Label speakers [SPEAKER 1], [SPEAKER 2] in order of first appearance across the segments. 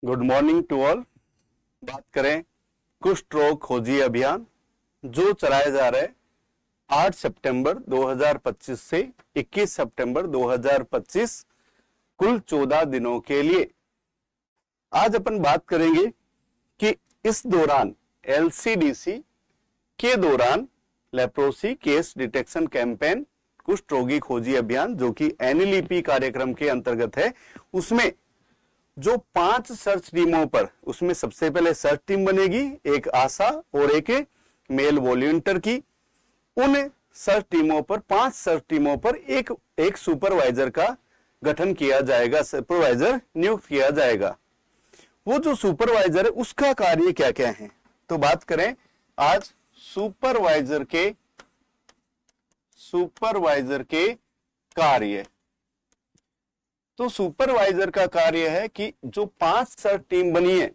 [SPEAKER 1] Good morning to all. बात करें कुष्ठ रोग खोजी अभियान जो चलाया जा रहा है 8 सितंबर 2025 से 21 सितंबर 2025 कुल 14 दिनों के लिए। आज अपन बात करेंगे कि इस दौरान एलसीडीसी के दौरान लेप्रोसी केस डिटेक्शन कैंपेन कुष्ठ रोगी खोजी अभियान जो कि एनएलईपी कार्यक्रम के अंतर्गत है, उसमें जो 5 सर्च टीमों पर, उसमें सबसे पहले सर्च टीम बनेगी, एक आशा और एक मेल वॉलंटियर की। उन सर्च टीमों पर 5 सर्च टीमों पर एक सुपरवाइजर का गठन किया जाएगा, सुपरवाइजर नियुक्त किया जाएगा। वो जो सुपरवाइजर है उसका कार्य क्या क्या है, तो बात करें आज सुपरवाइजर के कार्य। तो सुपरवाइजर का कार्य है कि जो 5 सर्च टीम बनी है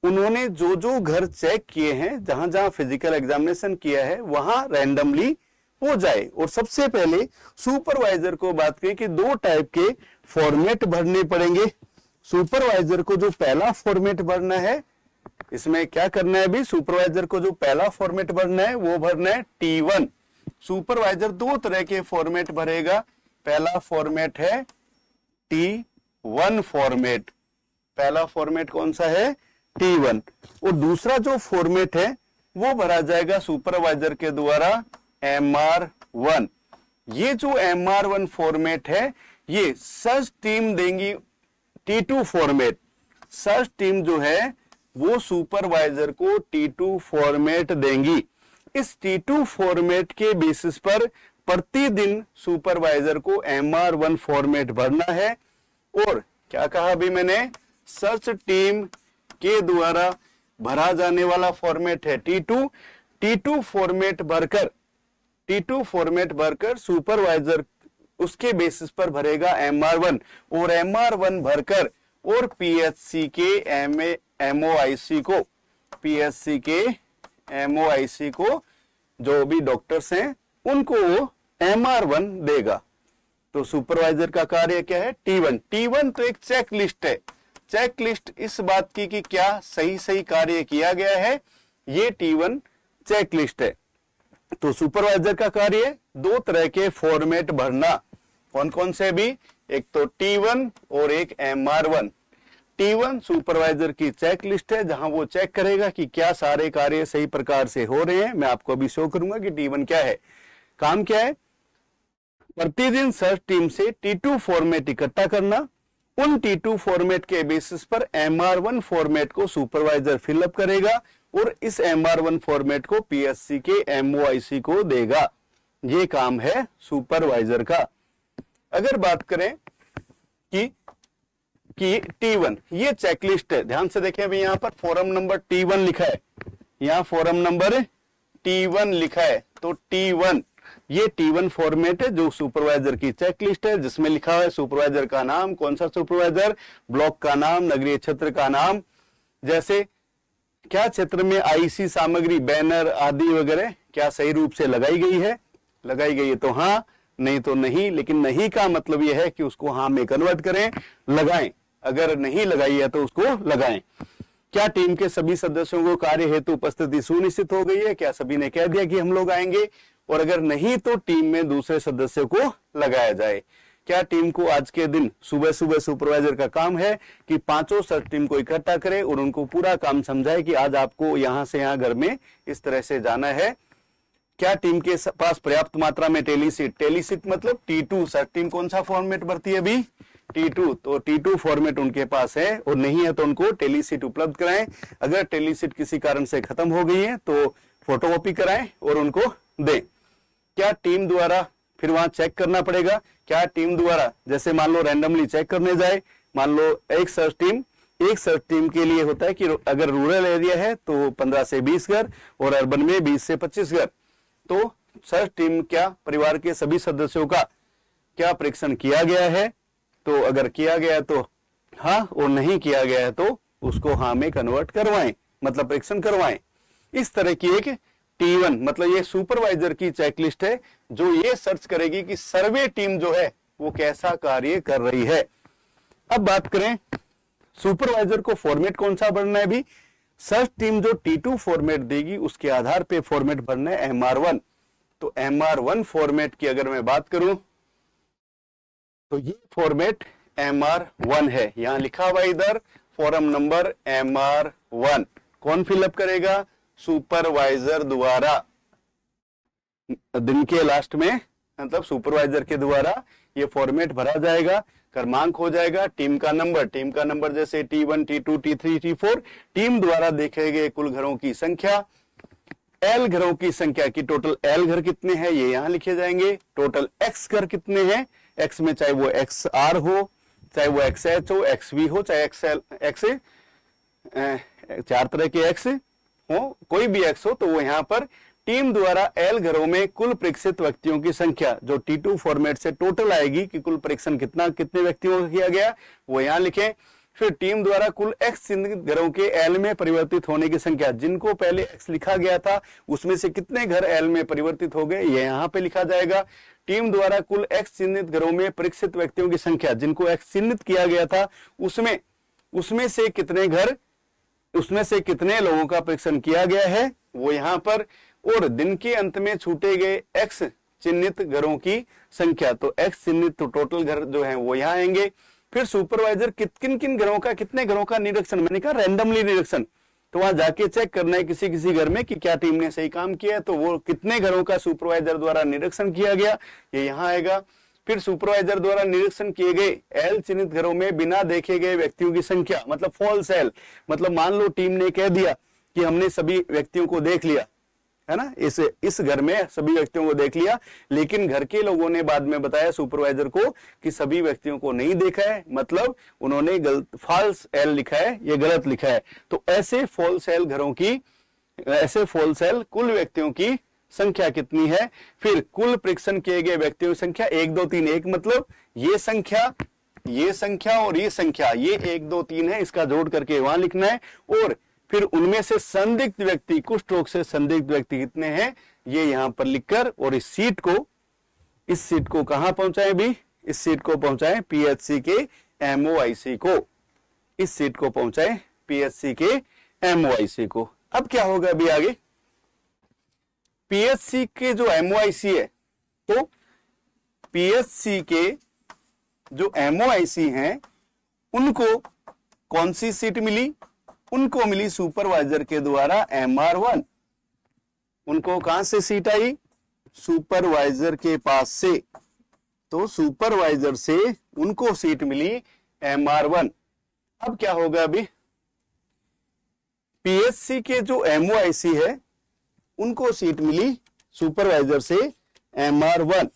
[SPEAKER 1] उन्होंने जो जो घर चेक किए हैं, जहां जहां फिजिकल एग्जामिनेशन किया है वहां रैंडमली हो जाए। और सबसे पहले सुपरवाइजर को बात करें कि 2 टाइप के फॉर्मेट भरने पड़ेंगे। सुपरवाइजर को जो पहला फॉर्मेट भरना है, इसमें क्या करना है अभी, सुपरवाइजर को जो पहला फॉर्मेट भरना है वो भरना है T1। सुपरवाइजर 2 तरह के फॉर्मेट भरेगा। पहला फॉर्मेट है T1 फॉर्मेट, पहला फॉर्मेट कौन सा है, T1। और दूसरा जो फॉर्मेट है वो भरा जाएगा सुपरवाइजर के द्वारा MR1। ये जो MR1 फॉर्मेट है ये सर्च टीम देंगी T2 फॉर्मेट। सर्च टीम जो है वो सुपरवाइजर को T2 फॉर्मेट देंगी। इस T2 फॉर्मेट के बेसिस पर प्रतिदिन सुपरवाइजर को MR1 फॉर्मेट भरना है। और क्या कहा अभी मैंने, सर्च टीम के द्वारा भरा जाने वाला फॉर्मेट है T2 फॉर्मेट भरकर सुपरवाइजर उसके बेसिस पर भरेगा MR1। और MR1 भरकर और PHC के MOIC को जो भी डॉक्टर्स हैं उनको वो MR1 देगा। तो सुपरवाइजर का कार्य क्या है, T1 तो एक चेक लिस्ट है। चेक लिस्ट इस बात की कि क्या सही कार्य किया गया है, ये T1 चेक लिस्ट है। तो सुपरवाइजर का कार्य 2 तरह के फॉर्मेट भरना। कौन कौन से भी, एक तो T1 और एक MR1। T1 सुपरवाइजर की चेक लिस्ट है जहां वो चेक करेगा कि क्या सारे कार्य सही प्रकार से हो रहे हैं। मैं आपको अभी शो करूंगा कि T1 क्या है, काम क्या है। प्रतिदिन सर्च टीम से T2 फॉर्मेट इकट्ठा करना, उन T2 फॉर्मेट के बेसिस पर MR1 फॉर्मेट को सुपरवाइजर फिलअप करेगा और इस MR1 फॉर्मेट को PSC के MOIC को देगा। ये काम है सुपरवाइजर का। अगर बात करें कि T1 ये चेकलिस्ट है, ध्यान से देखें अभी यहाँ पर फॉर्म नंबर T1 लिखा है, यहाँ फॉर्म नंबर T1 लिखा है। तो T1 ये T1 फॉर्मेट है जो सुपरवाइजर की चेकलिस्ट है, जिसमें लिखा हुआ है सुपरवाइजर का नाम, कौन सा सुपरवाइजर, ब्लॉक का नाम, नगरीय क्षेत्र का नाम, जैसे क्या क्षेत्र में आईसी सामग्री बैनर आदि वगैरह क्या सही रूप से लगाई गई है तो हाँ, नहीं तो नहीं। लेकिन नहीं का मतलब यह है कि उसको हाँ में कन्वर्ट करें, लगाएं, अगर नहीं लगाई है तो उसको लगाएं। क्या टीम के सभी सदस्यों को कार्य हेतु उपस्थिति सुनिश्चित हो गई है, क्या सभी ने कह दिया कि हम लोग आएंगे, और अगर नहीं तो टीम में दूसरे सदस्य को लगाया जाए। क्या टीम को आज के दिन सुबह सुपरवाइजर का काम है कि 5 सर्च टीम को इकट्ठा करे और उनको पूरा काम समझाए कि आज आपको यहां से यहां घर में इस तरह से जाना है। क्या टीम के पास पर्याप्त मात्रा में टेलीसीट मतलब T2, सर्च टीम कौन सा फॉर्मेट भरती है अभी, T2, तो T2 फॉर्मेट उनके पास है, और नहीं है तो उनको टेलीसीट उपलब्ध कराएं। अगर टेलीसीट किसी कारण से खत्म हो गई है तो फोटोकॉपी कराएं और उनको दें। क्या टीम द्वारा फिर वहां चेक करना पड़ेगा, क्या टीम द्वारा जैसे मान लो रैंडमली चेक करने जाए, मान लो एक सर्च टीम के लिए होता है कि अगर रूरल एरिया है तो 15 से 20 घर और अर्बन में 20 से 25 घर। तो सर्च टीम क्या परिवार के सभी सदस्यों का क्या परीक्षण किया गया है, तो अगर किया गया तो हाँ, और नहीं किया गया है तो उसको हाँ में कन्वर्ट करवाएं, मतलब परीक्षण करवाएं। इस तरह की एक T1 मतलब ये सुपरवाइजर की चेकलिस्ट है जो ये सर्च करेगी कि सर्वे टीम जो है वो कैसा कार्य कर रही है। अब बात करें सुपरवाइजर को फॉर्मेट कौन सा भरना है भी, सर्च टीम जो T2 फॉर्मेट देगी उसके आधार पे फॉर्मेट भरना है MR1। तो MR1 फॉर्मेट की अगर मैं बात करूं तो ये फॉर्मेट MR1 है, यहां लिखा हुआ इधर फॉर्म नंबर MR1। कौन फिलअप करेगा, सुपरवाइजर द्वारा, दिन के लास्ट में मतलब सुपरवाइजर के द्वारा ये फॉर्मेट भरा जाएगा, क्रमांक हो जाएगा, टीम का नंबर जैसे T1 T2 T3 T4, team द्वारा देखे गए कुल घरों की संख्या, एल घरों की संख्या की टोटल एल घर कितने हैं ये यहां लिखे जाएंगे, टोटल एक्स घर कितने हैं, एक्स में चाहे वो XR हो, चाहे वो XH हो, XV हो, चाहे XL एक्स 4 तरह के एक्स हो, कोई भी एक्स हो, तो वो यहाँ पर टीम द्वारा एल घरों में कुल परीक्षित व्यक्तियों की संख्या जो T2 फॉर्मेट से टोटल आएगी कि कुल परीक्षण कितने व्यक्तियों का किया गया वो यहां लिखें। फिर टीम द्वारा कुल एक्स चिन्हित घरों के एल में परिवर्तित होने की संख्या, जिनको पहले एक्स लिखा गया था उसमें से कितने घर एल में परिवर्तित हो गए ये यहाँ पे लिखा जाएगा। टीम द्वारा कुल एक्स चिन्हित घरों में परीक्षित व्यक्तियों की संख्या, जिनको एक्स चिन्हित किया गया था उसमें से कितने लोगों का परीक्षण किया गया है वो यहाँ पर, और दिन के अंत में छूटे गए एक्स चिन्हित घरों की संख्या, तो एक्स चिन्हित तो टोटल घर जो है वो यहाँ आएंगे। फिर सुपरवाइजर किन घरों का कितने घरों का निरीक्षण, मैंने कहा रैंडमली निरीक्षण, तो वहां जाके चेक करना है किसी घर में कि क्या टीम ने सही काम किया है, तो वो कितने घरों का सुपरवाइजर द्वारा निरीक्षण किया गया ये यहाँ आएगा। फिर सुपरवाइजर द्वारा निरीक्षण किए गए एल चिन्हित घरों में बिना देखे गए व्यक्तियों की संख्या, मतलब फॉल्स एल, मतलब मान लो टीम ने कह दिया कि हमने सभी व्यक्तियों को देख लिया है ना, इस घर में सभी व्यक्तियों को देख लिया, लेकिन घर के लोगों ने बाद में बताया सुपरवाइजर को कि सभी व्यक्तियों को नहीं देखा है, मतलब उन्होंने गलत फॉल्स एल लिखा है, ये गलत लिखा है। तो ऐसे फॉल्स एल कुल व्यक्तियों की संख्या कितनी है, फिर कुल परीक्षण किए गए व्यक्तियों की संख्या 1 2 3 1, मतलब ये संख्या और ये संख्या, ये 1 2 3 है, इसका जोड़ करके वहां लिखना है। और फिर उनमें से संदिग्ध व्यक्ति, कुष्ठ रोग से संदिग्ध व्यक्ति कितने हैं ये यहां पर लिखकर, और इस सीट को कहां पहुंचाएं भी, इस सीट को पहुंचाएं PHC के MOIC को, इस सीट को पहुंचाएं PHC के MOIC को। अब क्या होगा अभी आगे, PHC के जो MOIC है, तो PHC के जो MOIC हैं उनको कौन सी सीट मिली, उनको मिली सुपरवाइजर के द्वारा MR1। उनको कहां से सीट आई, सुपरवाइजर के पास से, तो सुपरवाइजर से उनको सीट मिली MR1। अब क्या होगा अभी, PHC के जो MOIC है उनको सीट मिली सुपरवाइजर से MR1।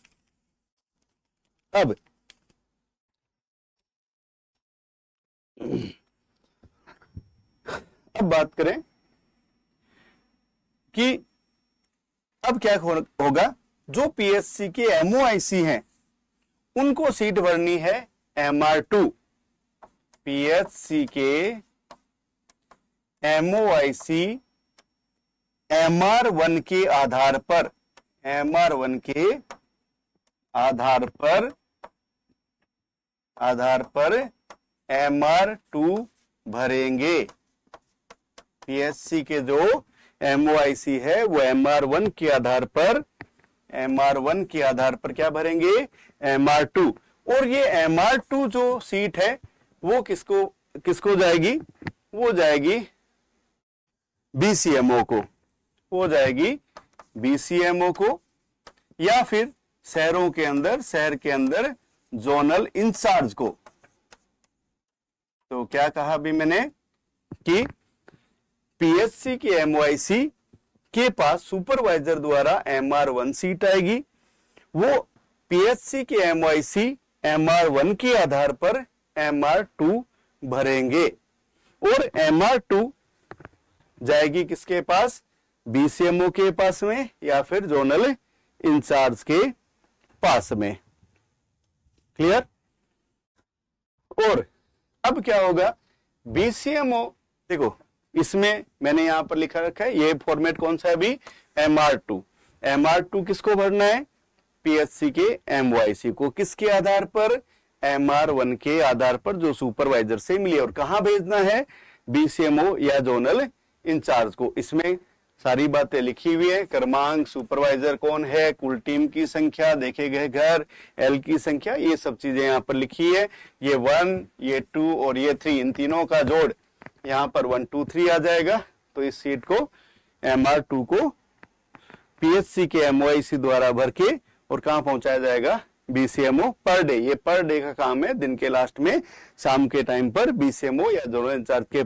[SPEAKER 1] अब बात करें कि अब क्या होगा, जो PHC के MOIC हैं उनको सीट भरनी है MR2। PHC के MOIC MR1 के आधार पर, MR1 के आधार पर MR2 भरेंगे। PHC के जो MOIC है वो MR1 के आधार पर क्या भरेंगे, MR2। और ये MR2 जो सीट है वो किसको जाएगी, वो जाएगी BCMO को, हो जाएगी BCMO को, या फिर शहर के अंदर जोनल इंचार्ज को। तो क्या कहा अभी मैंने कि PHC के MOIC के पास सुपरवाइजर द्वारा MR1 सीट आएगी, वो PHC के MOIC MR1 के आधार पर MR2 भरेंगे, और MR2 जाएगी किसके पास, BCMO के पास में या फिर जोनल इंचार्ज के पास में। क्लियर। और अब क्या होगा, BCMO, देखो इसमें मैंने यहां पर लिखा रखा है, ये फॉर्मेट कौन सा है अभी, MR2 किसको भरना है, PHC के MOIC को, किसके आधार पर, MR1 के आधार पर जो सुपरवाइजर से मिली, और कहां भेजना है, BCMO या जोनल इंचार्ज को। इसमें सारी बातें लिखी हुई है, क्रमांक, सुपरवाइजर कौन है, कुल टीम की संख्या, देखे गए घर, एल की संख्या, ये सब चीजें यहाँ पर लिखी है। ये 1, ये 2 और ये 3, इन तीनों का जोड़ यहाँ पर 1 2 3 आ जाएगा। तो इस सीट को MR2 को PHC के MOIC द्वारा भर के और कहाँ पहुंचाया जाएगा, BCMO पर डे। ये पर डे का काम है, दिन के लास्ट में शाम के टाइम पर BCMO या जोनल इंचार्ज के